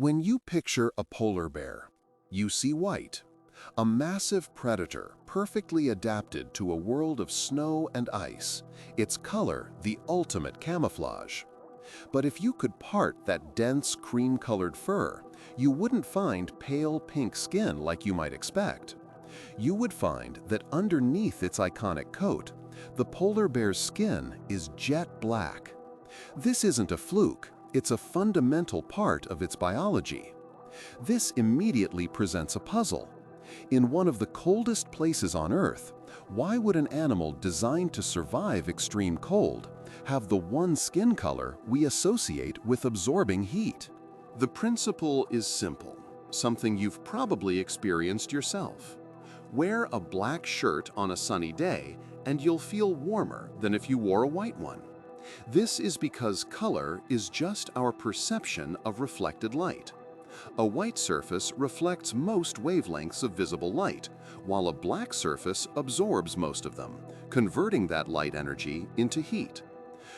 When you picture a polar bear, you see white, a massive predator perfectly adapted to a world of snow and ice, its color the ultimate camouflage. But if you could part that dense cream-colored fur, you wouldn't find pale pink skin like you might expect. You would find that underneath its iconic coat, the polar bear's skin is jet black. This isn't a fluke, it's a fundamental part of its biology. This immediately presents a puzzle. In one of the coldest places on Earth, why would an animal designed to survive extreme cold have the one skin color we associate with absorbing heat? The principle is simple, something you've probably experienced yourself. Wear a black shirt on a sunny day and you'll feel warmer than if you wore a white one. This is because color is just our perception of reflected light. A white surface reflects most wavelengths of visible light, while a black surface absorbs most of them, converting that light energy into heat.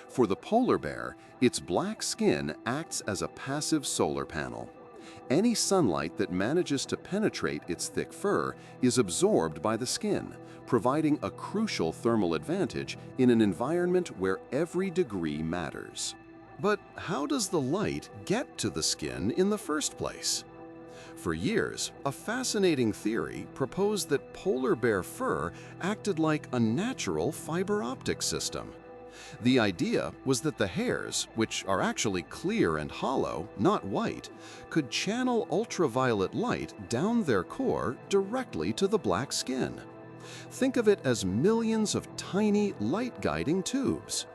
For the polar bear, its black skin acts as a passive solar panel. Any sunlight that manages to penetrate its thick fur is absorbed by the skin, providing a crucial thermal advantage in an environment where every degree matters. But how does the light get to the skin in the first place? For years, a fascinating theory proposed that polar bear fur acted like a natural fiber optic system. The idea was that the hairs, which are actually clear and hollow, not white, could channel ultraviolet light down their core directly to the black skin. Think of it as millions of tiny light-guiding tubes.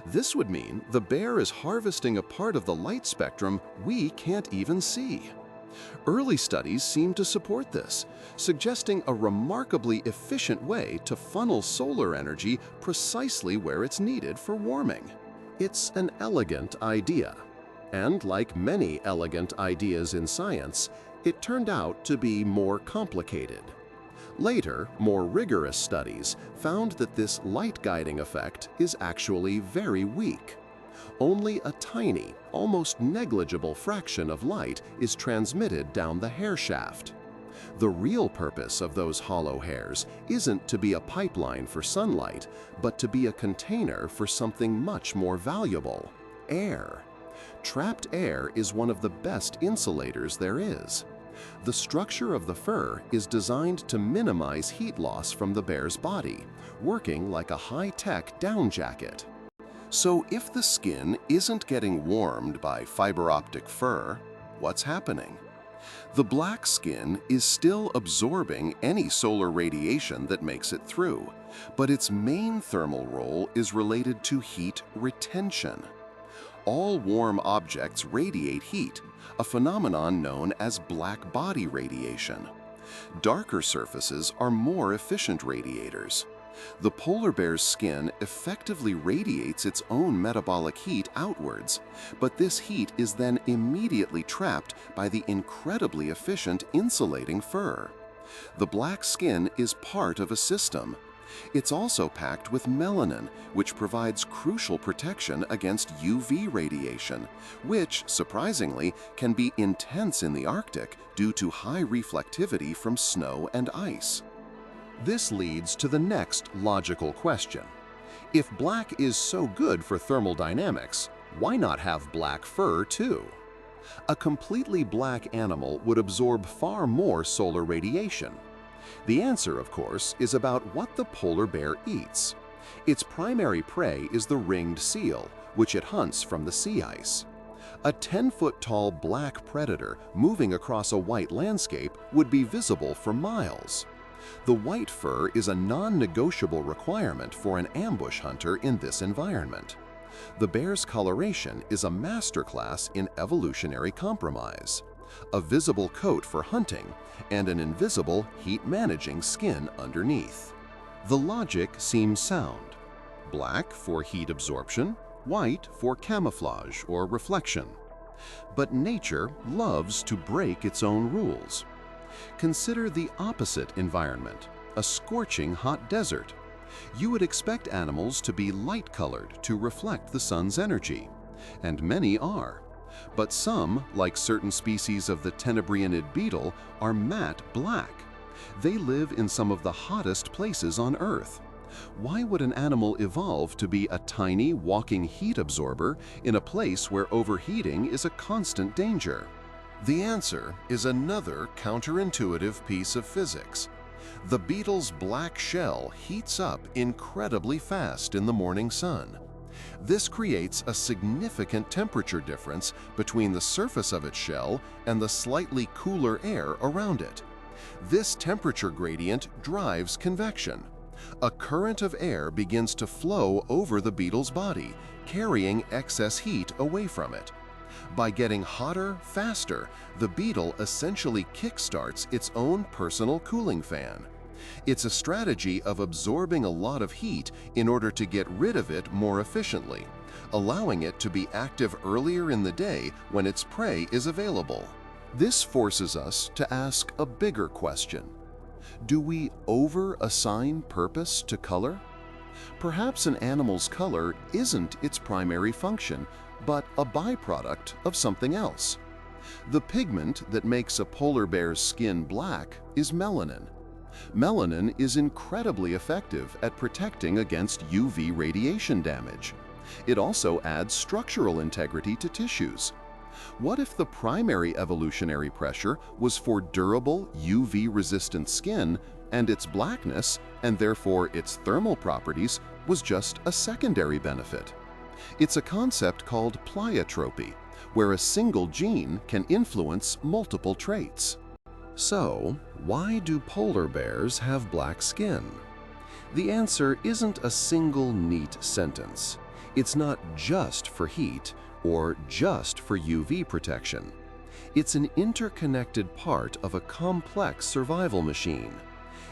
This would mean the bear is harvesting a part of the light spectrum we can't even see. Early studies seem to support this, suggesting a remarkably efficient way to funnel solar energy precisely where it's needed for warming. It's an elegant idea, and like many elegant ideas in science, it turned out to be more complicated. Later, more rigorous studies found that this light-guiding effect is actually very weak. Only a tiny, almost negligible fraction of light is transmitted down the hair shaft. The real purpose of those hollow hairs isn't to be a pipeline for sunlight, but to be a container for something much more valuable: air. Trapped air is one of the best insulators there is. The structure of the fur is designed to minimize heat loss from the bear's body, working like a high-tech down jacket. So if the skin isn't getting warmed by fiber optic fur, what's happening? The black skin is still absorbing any solar radiation that makes it through, but its main thermal role is related to heat retention. All warm objects radiate heat, a phenomenon known as black body radiation. Darker surfaces are more efficient radiators. The polar bear's skin effectively radiates its own metabolic heat outwards, but this heat is then immediately trapped by the incredibly efficient insulating fur. The black skin is part of a system. It's also packed with melanin, which provides crucial protection against UV radiation, which, surprisingly, can be intense in the Arctic due to high reflectivity from snow and ice. This leads to the next logical question. If black is so good for thermal dynamics, why not have black fur too? A completely black animal would absorb far more solar radiation. The answer, of course, is about what the polar bear eats. Its primary prey is the ringed seal, which it hunts from the sea ice. A 10-foot-tall black predator moving across a white landscape would be visible for miles. The white fur is a non-negotiable requirement for an ambush hunter in this environment. The bear's coloration is a masterclass in evolutionary compromise. A visible coat for hunting and an invisible, heat-managing skin underneath. The logic seems sound. Black for heat absorption, white for camouflage or reflection. But nature loves to break its own rules. Consider the opposite environment, a scorching hot desert. You would expect animals to be light-colored to reflect the sun's energy, and many are. But some, like certain species of the tenebrionid beetle, are matte black. They live in some of the hottest places on Earth. Why would an animal evolve to be a tiny, walking heat absorber in a place where overheating is a constant danger? The answer is another counterintuitive piece of physics. The beetle's black shell heats up incredibly fast in the morning sun. This creates a significant temperature difference between the surface of its shell and the slightly cooler air around it. This temperature gradient drives convection. A current of air begins to flow over the beetle's body, carrying excess heat away from it. By getting hotter faster, the beetle essentially kickstarts its own personal cooling fan. It's a strategy of absorbing a lot of heat in order to get rid of it more efficiently, allowing it to be active earlier in the day when its prey is available. This forces us to ask a bigger question. Do we over-assign purpose to color? Perhaps an animal's color isn't its primary function, but a byproduct of something else. The pigment that makes a polar bear's skin black is melanin. Melanin is incredibly effective at protecting against UV radiation damage. It also adds structural integrity to tissues. What if the primary evolutionary pressure was for durable, UV-resistant skin, and its blackness, and therefore its thermal properties, was just a secondary benefit? It's a concept called pleiotropy, where a single gene can influence multiple traits. So, why do polar bears have black skin? The answer isn't a single neat sentence. It's not just for heat or just for UV protection. It's an interconnected part of a complex survival machine.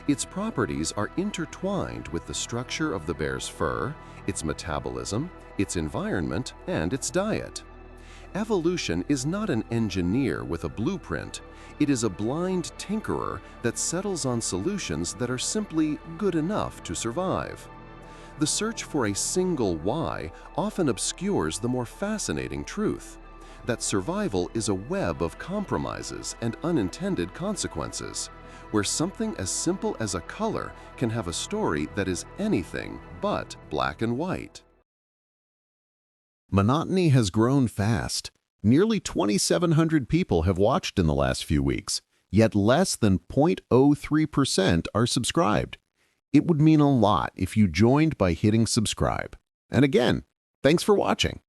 Its properties are intertwined with the structure of the bear's fur, its metabolism, its environment, and its diet. Evolution is not an engineer with a blueprint. It is a blind tinkerer that settles on solutions that are simply good enough to survive. The search for a single why often obscures the more fascinating truth, that survival is a web of compromises and unintended consequences, where something as simple as a color can have a story that is anything but black and white. Monotony has grown fast. Nearly 2,700 people have watched in the last few weeks, yet less than 0.03% are subscribed. It would mean a lot if you joined by hitting subscribe. And again, thanks for watching.